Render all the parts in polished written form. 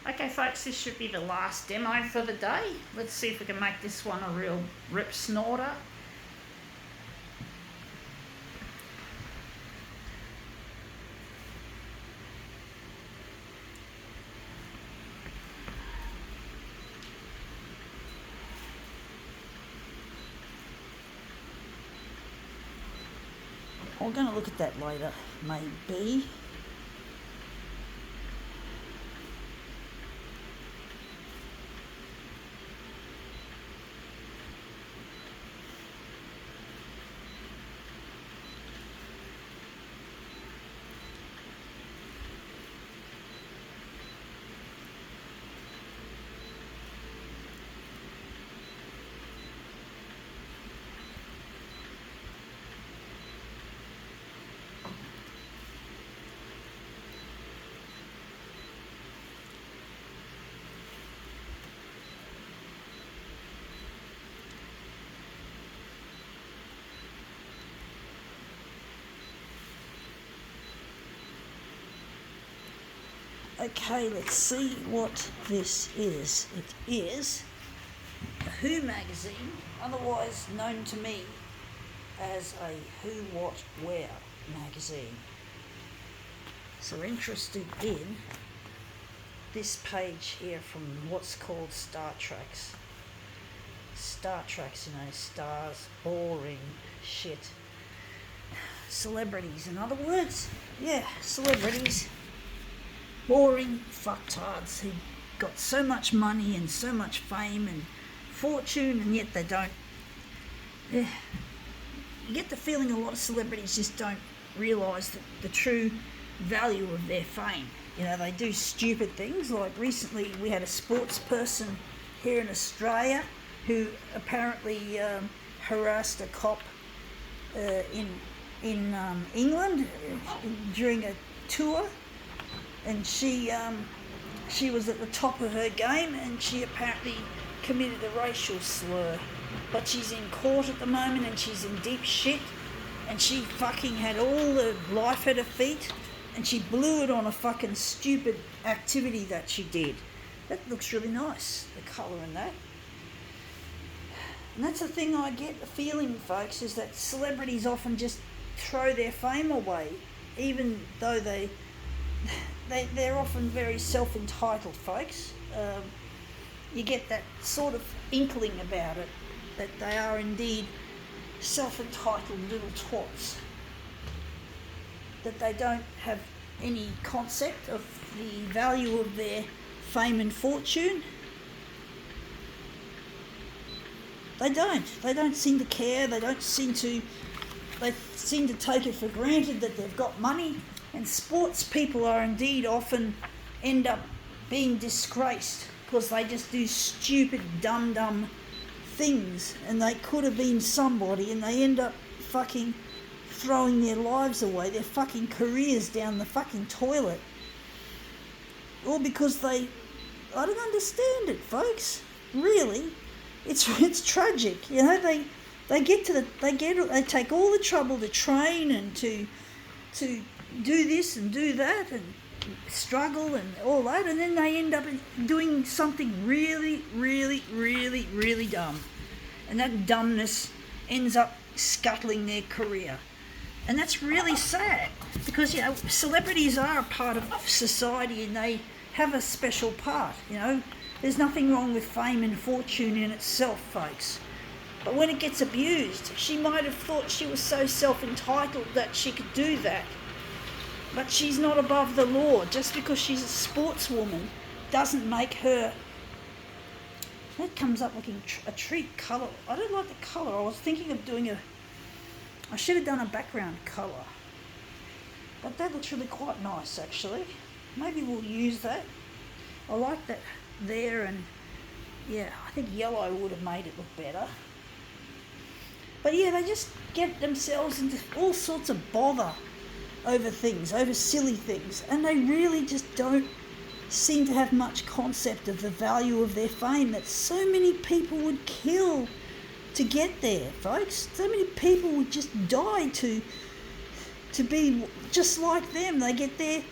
Okay, folks, this should be the last demo for the day. Let's see if we can make this one a real rip snorter. We're going to look at that later, maybe. Okay, let's see what this is. It is a Who magazine, otherwise known to me as a Who, What, Where magazine. So we're interested in this page here from what's called Star Treks. Star Treks, stars, boring shit. Celebrities, in other words. Yeah, celebrities. Boring fucktards who got so much money and so much fame and fortune, and yet they don't. You get the feeling a lot of celebrities just don't realise the true value of their fame. They do stupid things. Like recently we had a sports person here in Australia who apparently harassed a cop in England during a tour. And she was at the top of her game, and she apparently committed a racial slur. But she's in court at the moment, and she's in deep shit, and she fucking had all the life at her feet, and she blew it on a fucking stupid activity that she did. That looks really nice, the colour in that. And that's the thing I get the feeling, folks, is that celebrities often just throw their fame away, even though they're often very self-entitled, folks. You get that sort of inkling about it, that they are indeed self-entitled little twats, that they don't have any concept of the value of their fame and fortune. They don't seem to care. They seem to take it for granted that they've got money. And sports people are indeed often end up being disgraced because they just do stupid, dumb things, and they could have been somebody, and they end up fucking throwing their lives away, their fucking careers down the fucking toilet. All because I don't understand it, folks. Really. It's tragic. They take all the trouble to train and to do this and do that and struggle and all that, and then they end up doing something really, really, really, really dumb. And that dumbness ends up scuttling their career. And that's really sad because, celebrities are a part of society and they have a special part, There's nothing wrong with fame and fortune in itself, folks. But when it gets abused, she might have thought she was so self-entitled that she could do that. But she's not above the law. Just because she's a sportswoman doesn't make her... That comes up looking a treat colour. I don't like the colour. I was thinking of doing I should have done a background colour. But that looks really quite nice, actually. Maybe we'll use that. I like that there, and I think yellow would have made it look better. But they just get themselves into all sorts of bother over things, over silly things, and they really just don't seem to have much concept of the value of their fame that so many people would kill to get there, folks. So many people would just die to be just like them. They get their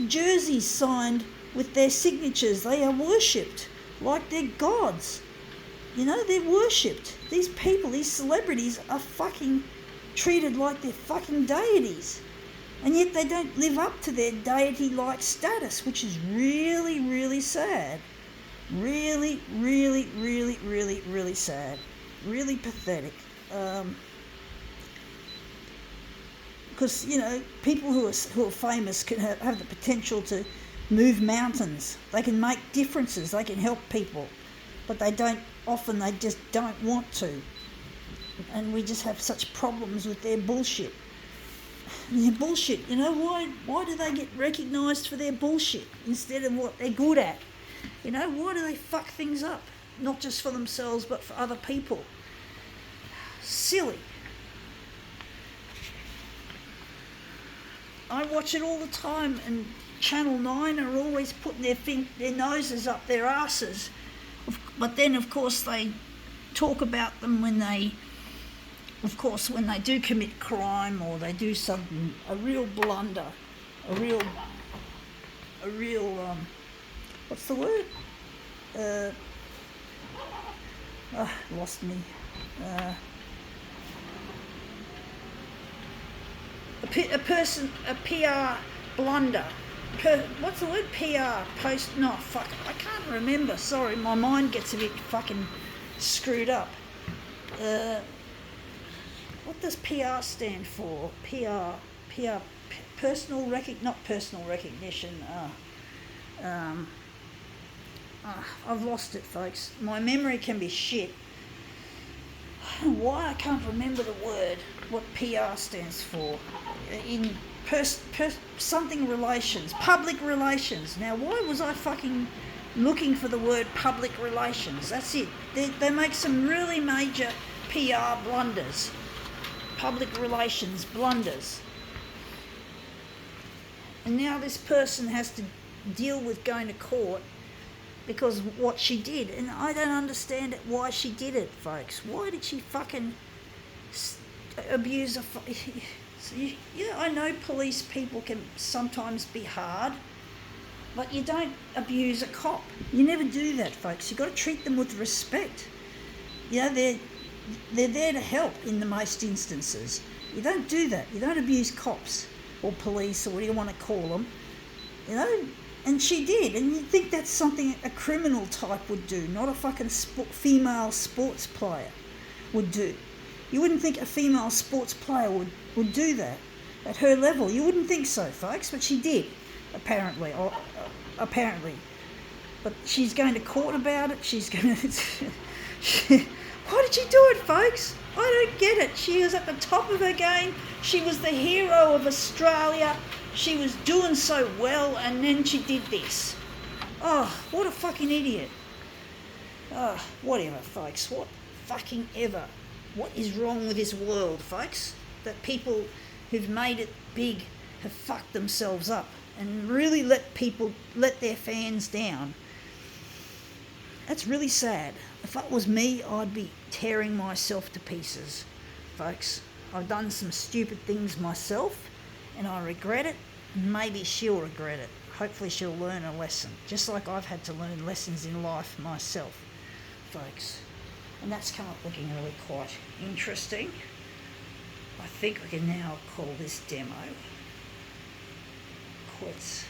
jerseys signed with their signatures. They are worshipped like they're gods. You know, they're worshipped. These people, these celebrities are fucking treated like they're fucking deities. And yet they don't live up to their deity-like status, which is really, really sad. Really, really, really, really, really sad. Really pathetic. Because, you know, people who are famous can have the potential to move mountains. They can make differences. They can help people. But they just don't want to. And we just have such problems with their bullshit. Their bullshit, you know, why do they get recognised for their bullshit instead of what they're good at? You know, why do they fuck things up? Not just for themselves, but for other people. Silly. I watch it all the time, and Channel 9 are always putting their noses up their asses. But then, of course, they talk about them when they do commit crime or they do something, a real blunder, a real, what's the word? Lost me. A PR blunder. What's the word? PR, I can't remember. Sorry, my mind gets a bit fucking screwed up. What does PR stand for? PR, not personal recognition. I've lost it, folks. My memory can be shit. I don't know why I can't remember the word, what PR stands for. In something relations, public relations. Now, why was I fucking looking for the word public relations? That's it. They make some really major PR blunders. Public relations blunders. And now this person has to deal with going to court because of what she did. And I don't understand why she did it, folks. Why did she fucking abuse a... Yeah, I know police people can sometimes be hard, but you don't abuse a cop. You never do that, folks. You've got to treat them with respect. You know, they're there to help in the most instances. You don't do that. You don't abuse cops or police or what do you want to call them. You know, and she did. And you'd think that's something a criminal type would do, not a fucking female sports player would do. You wouldn't think a female sports player would do that at her level. You wouldn't think so, folks, but she did, apparently. But she's going to court about it. She's going to... Why did she do it, folks? I don't get it. She was at the top of her game. She was the hero of Australia. She was doing so well, and then she did this. Oh, what a fucking idiot. Oh, whatever, folks. What fucking ever. What is wrong with this world, folks? That people who've made it big have fucked themselves up and really let their fans down. That's really sad. If that was me, I'd be tearing myself to pieces, folks. I've done some stupid things myself, and I regret it, and maybe she'll regret it. Hopefully she'll learn a lesson, just like I've had to learn lessons in life myself, folks. And that's come up looking really quite interesting. I think we can now call this demo quits.